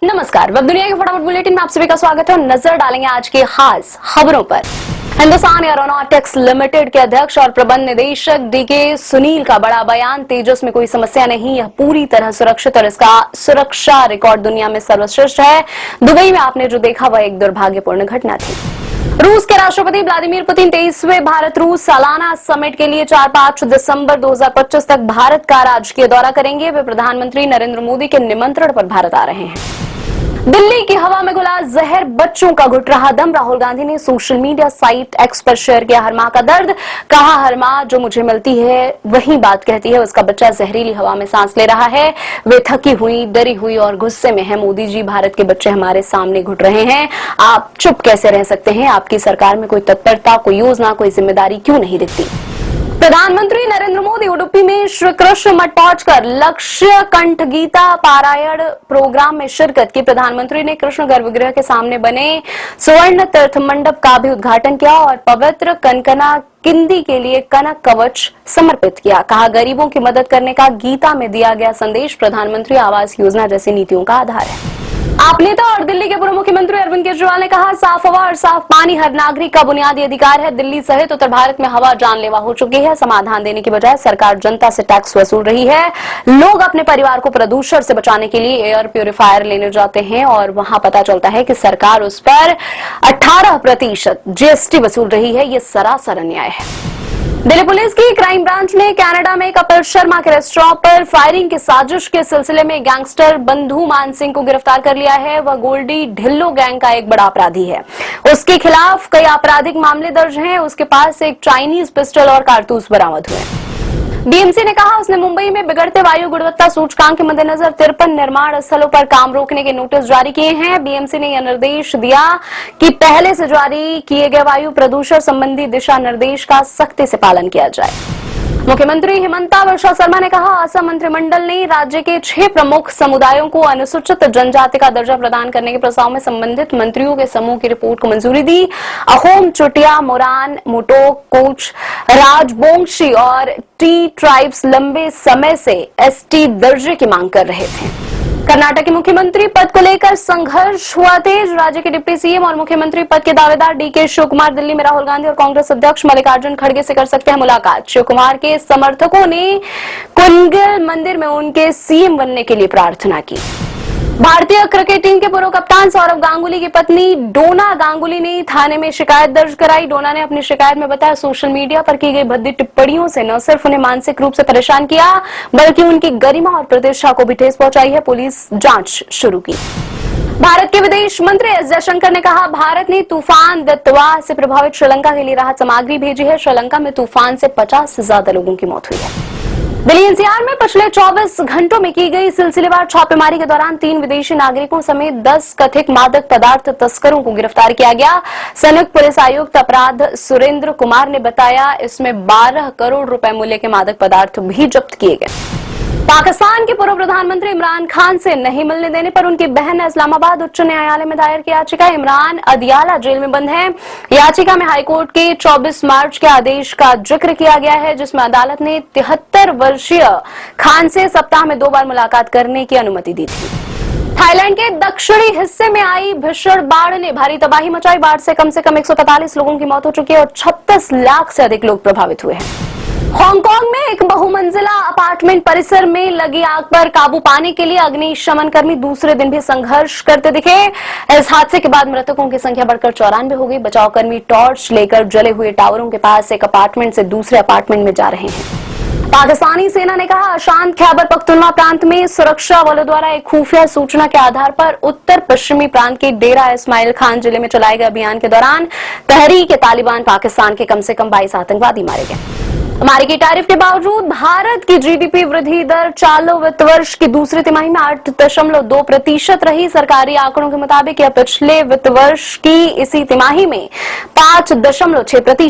नमस्कार, वेब दुनिया के फटाफट बुलेटिन में आप सभी का स्वागत है। नजर डालेंगे आज की खास खबरों पर। हिंदुस्तान एरोनॉटिक्स लिमिटेड के अध्यक्ष और प्रबंध निदेशक डीके सुनील का बड़ा बयान। तेजस में कोई समस्या नहीं, यह पूरी तरह सुरक्षित और इसका सुरक्षा रिकॉर्ड दुनिया में सर्वश्रेष्ठ है। दुबई में आपने जो देखा वह एक दुर्भाग्यपूर्ण घटना थी। रूस के राष्ट्रपति व्लादिमीर पुतिन 23वें भारत रूस सालाना समिट के लिए 4-5 दिसंबर 2025 तक भारत का राजकीय दौरा करेंगे। वे प्रधानमंत्री नरेंद्र मोदी के निमंत्रण पर भारत आ रहे हैं। दिल्ली की हवा में घुला जहर, बच्चों का घुट रहा दम। राहुल गांधी ने सोशल मीडिया साइट एक्स पर शेयर किया हर मां का दर्द। कहा, हर मां जो मुझे मिलती है वही बात कहती है, उसका बच्चा जहरीली हवा में सांस ले रहा है। वे थकी हुई, डरी हुई और गुस्से में है। मोदी जी, भारत के बच्चे हमारे सामने घुट रहे हैं, आप चुप कैसे रह सकते हैं? आपकी सरकार में कोई तत्परता, कोई योजना, कोई जिम्मेदारी क्यों नहीं दिखती? प्रधानमंत्री नरेंद्र मोदी उडुपी में श्री कृष्ण मठ पहुंचकर लक्ष्य कंठ गीता पारायण प्रोग्राम में शिरकत की। प्रधानमंत्री ने कृष्ण गर्भगृह के सामने बने स्वर्ण तीर्थ मंडप का भी उद्घाटन किया और पवित्र कनकना किंदी के लिए कनक कवच समर्पित किया। कहा, गरीबों की मदद करने का गीता में दिया गया संदेश प्रधानमंत्री आवास योजना जैसी नीतियों का आधार है। आप नेता और दिल्ली के पूर्व मुख्यमंत्री अरविंद केजरीवाल ने कहा, साफ हवा और साफ पानी हर नागरिक का बुनियादी अधिकार है। दिल्ली सहित उत्तर भारत में हवा जानलेवा हो चुकी है। समाधान देने की बजाय सरकार जनता से टैक्स वसूल रही है। लोग अपने परिवार को प्रदूषण से बचाने के लिए एयर प्यूरिफायर लेने जाते हैं और वहां पता चलता है कि सरकार उस पर 18% जीएसटी वसूल रही है। यह सरासर अन्याय है। दिल्ली पुलिस की क्राइम ब्रांच ने कनाडा में कपिल शर्मा के रेस्टोरेंट पर फायरिंग की साजिश के सिलसिले में गैंगस्टर बंधु मान सिंह को गिरफ्तार कर लिया है। वह गोल्डी ढिल्लो गैंग का एक बड़ा अपराधी है। उसके खिलाफ कई आपराधिक मामले दर्ज हैं। उसके पास से एक चाइनीज पिस्टल और कारतूस बरामद हुए। बीएमसी ने कहा, उसने मुंबई में बिगड़ते वायु गुणवत्ता सूचकांक के मद्देनजर 53 निर्माण स्थलों पर काम रोकने के नोटिस जारी किए हैं। बीएमसी ने यह निर्देश दिया कि पहले से जारी किए गए वायु प्रदूषण संबंधी दिशा निर्देश का सख्ती से पालन किया जाए। मुख्यमंत्री हिमंता बिस्वा शर्मा ने कहा, असम मंत्रिमंडल ने राज्य के 6 प्रमुख समुदायों को अनुसूचित जनजाति का दर्जा प्रदान करने के प्रस्ताव में संबंधित मंत्रियों के समूह की रिपोर्ट को मंजूरी दी। अहोम, चुटिया, मोरान, मोटोक, कोच, राजबोंगशी और टी ट्राइब्स लंबे समय से एसटी दर्जे की मांग कर रहे थे। कर्नाटक के मुख्यमंत्री पद को लेकर संघर्ष हुआ तेज। राज्य के डिप्टी सीएम और मुख्यमंत्री पद के दावेदार डीके शिव कुमार दिल्ली में राहुल गांधी और कांग्रेस अध्यक्ष मल्लिकार्जुन खड़गे से कर सकते हैं मुलाकात। शिव कुमार के समर्थकों ने कुंडल मंदिर में उनके सीएम बनने के लिए प्रार्थना की। भारतीय क्रिकेट टीम के पूर्व कप्तान सौरव गांगुली की पत्नी डोना गांगुली ने थाने में शिकायत दर्ज कराई। डोना ने अपनी शिकायत में बताया, सोशल मीडिया पर की गई भद्दी टिप्पणियों से न सिर्फ उन्हें मानसिक रूप से परेशान किया बल्कि उनकी गरिमा और प्रतिष्ठा को भी ठेस पहुंचाई है। पुलिस जांच शुरू की। भारत के विदेश मंत्री एस जयशंकर ने कहा, भारत ने तूफान दितवा से प्रभावित श्रीलंका के लिए राहत सामग्री भेजी है। श्रीलंका में तूफान से 50 से ज्यादा लोगों की मौत हुई है। दिल्ली एनसीआर में पिछले 24 घंटों में की गई सिलसिलेवार छापेमारी के दौरान 3 विदेशी नागरिकों समेत 10 कथित मादक पदार्थ तस्करों को गिरफ्तार किया गया। संयुक्त पुलिस आयुक्त अपराध सुरेंद्र कुमार ने बताया, इसमें 12 करोड़ रुपए मूल्य के मादक पदार्थ भी जब्त किए गए। पाकिस्तान के पूर्व प्रधानमंत्री इमरान खान से नहीं मिलने देने पर उनकी बहन ने इस्लामाबाद उच्च न्यायालय में दायर की याचिका। इमरान अदियाला जेल में बंद है। याचिका में हाईकोर्ट के 24 मार्च के आदेश का जिक्र किया गया है, जिसमें अदालत ने 73 वर्षीय खान से सप्ताह में 2 बार मुलाकात करने की अनुमति दी थी। थाईलैंड के दक्षिणी हिस्से में आई भीषण बाढ़ ने भारी तबाही मचाई। बाढ़ से कम 145 लोगों की मौत हो चुकी है और 36 लाख से अधिक लोग प्रभावित हुए हैं। हांगकांग में एक बहुमंजिला अपार्टमेंट परिसर में लगी आग पर काबू पाने के लिए अग्निशमन कर्मी दूसरे दिन भी संघर्ष करते दिखे। इस हादसे के बाद मृतकों की संख्या बढ़कर 94 हो गई। बचाव कर्मी टॉर्च लेकर जले हुए टावरों के पास एक अपार्टमेंट से दूसरे अपार्टमेंट में जा रहे हैं। पाकिस्तानी सेना ने कहा, अशांत खैबर पख्तूनख्वा प्रांत में सुरक्षा बलों द्वारा एक खुफिया सूचना के आधार पर उत्तर पश्चिमी प्रांत के डेरा इस्माइल खान जिले में चलाए गए अभियान के दौरान तहरीक तालिबान पाकिस्तान के कम से कम 22 आतंकवादी मारे गए। अमेरिकी टैरिफ के बावजूद भारत की जीडीपी वृद्धि दर चालू वित्त वर्ष की दूसरी तिमाही में 8.2% रही। सरकारी आंकड़ों के मुताबिक यह पिछले वित्त वर्ष की इसी तिमाही में 5.6% थी।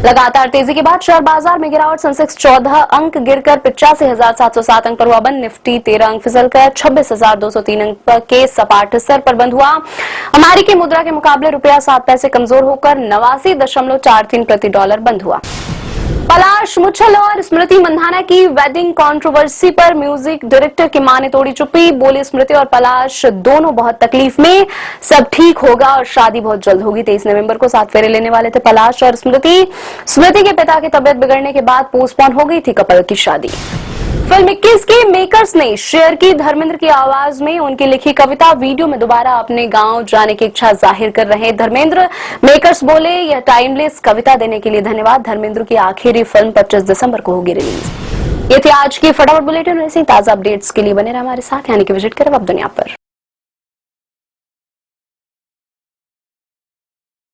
लगातार तेजी के बाद शेयर बाजार में गिरावट। सेंसेक्स 14 अंक गिरकर 85,707 अंक पर हुआ बंद। निफ्टी 13 अंक फिसलकर 26,203 अंक के सपाट स्तर पर बंद हुआ। अमेरिकी मुद्रा के मुकाबले रुपया 7 पैसे कमजोर होकर 89.43 प्रति डॉलर बंद हुआ। पलाश मुच्छल और स्मृति मंधाना की वेडिंग कंट्रोवर्सी पर म्यूजिक डायरेक्टर की मां ने तोड़ी चुप्पी। बोले स्मृति और पलाश दोनों बहुत तकलीफ में, सब ठीक होगा और शादी बहुत जल्द होगी। 23 नवंबर को 7 फेरे लेने वाले थे पलाश और स्मृति। स्मृति के पिता की तबीयत बिगड़ने के बाद पोस्टपोन हो गई थी कपल की शादी। फिल्म 21 के मेकर्स ने शेयर की धर्मेंद्र की आवाज में उनकी लिखी कविता। वीडियो में दोबारा अपने गांव जाने की इच्छा जाहिर कर रहे धर्मेंद्र। मेकर्स बोले यह टाइमलेस कविता देने के लिए धन्यवाद। धर्मेंद्र की आखिरी फिल्म 25 दिसंबर को होगी रिलीज। ये थी आज की फटाफट बुलेटिन। ऐसी ताजा अपडेट्स के लिए बने रहे हमारे साथ, यानी कि विजिट करें अब दुनिया पर।